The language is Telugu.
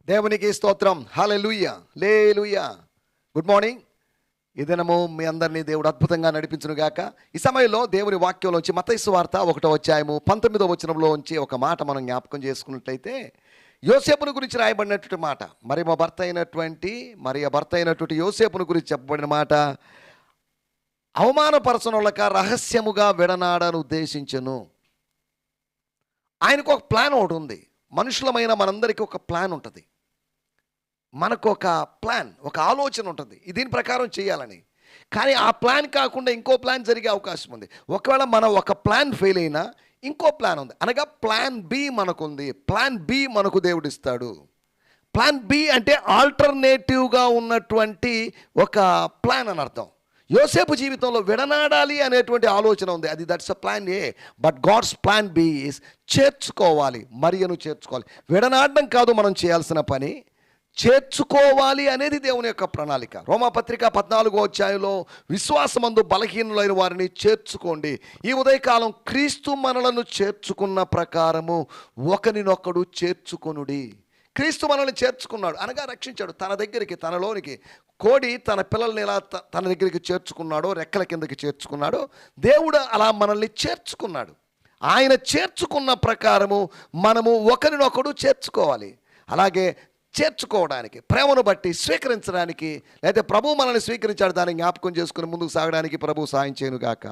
దేవునికి స్తోత్రం. హల్లెలూయా, హల్లెలూయా. Good morning. ఈ దినము మీ అందరినీ దేవుడు అద్భుతంగా నడిపించును గాక. ఈ సమయంలో దేవుని వాక్యంలోంచి మత్తయి సువార్త 1వ అధ్యాయము 19వ వచనంలోంచి ఒక మాట మనం జ్ఞాపకం చేసుకున్నట్లయితే, యోసేపును గురించి రాయబడినటువంటి మాట, మరియ భర్త అయినటువంటి యోసేపును గురించి చెప్పబడిన మాట, అవమానపరచనులక రహస్యముగా విడనాడను ఉద్దేశించను. ఆయనకు ఒక ప్లాన్ ఒకటి ఉంది. మనుషులమైన మనందరికీ ఒక ప్లాన్ ఉంటుంది. మనకు ఒక ప్లాన్, ఒక ఆలోచన ఉంటుంది, దీని ప్రకారం చేయాలని. కానీ ఆ ప్లాన్ కాకుండా ఇంకో ప్లాన్ జరిగే అవకాశం ఉంది. ఒకవేళ మనం ఒక ప్లాన్ ఫెయిల్ అయినా ఇంకో ప్లాన్ ఉంది, అనగా ప్లాన్ బి మనకుంది. ప్లాన్ బి మనకు దేవుడిస్తాడు. ప్లాన్ బి అంటే ఆల్టర్నేటివ్గా ఉన్నటువంటి ఒక ప్లాన్ అని అర్థం. యోసేపు జీవితంలో విడనాడాలి అనేటువంటి ఆలోచన ఉంది, that's a plan A. But God's plan B is చేర్చుకోవాలి, మరియను చేర్చుకోవాలి. విడనాడడం కాదు మనం చేయాల్సిన పని, చేర్చుకోవాలి అనేది దేవుని యొక్క ప్రణాళిక. రోమాపత్రిక 14వ అధ్యాయంలో విశ్వాసమందు బలహీనులైన వారిని చేర్చుకోండి. ఈ ఉదయకాలం క్రీస్తు మనలను చేర్చుకున్న ప్రకారము ఒకరినొకడు చేర్చుకొనుడి. క్రీస్తు మనల్ని చేర్చుకున్నాడు అనగా రక్షించాడు. తన దగ్గరికి, తనలోనికి కోడి తన పిల్లల్ని ఎలా తన దగ్గరికి చేర్చుకున్నాడో, రెక్కల కిందకి చేర్చుకున్నాడో, దేవుడు అలా మనల్ని చేర్చుకున్నాడు. ఆయన చేర్చుకున్న ప్రకారము మనము ఒకరినొకడు చేర్చుకోవాలి. అలాగే చేర్చుకోవడానికి, ప్రేమను బట్టి స్వీకరించడానికి, లేదా ప్రభు మనల్ని స్వీకరించాడు దాన్ని జ్ఞాపకం చేసుకుని ముందుకు సాగడానికి ప్రభు సాయం చేయనుగాక.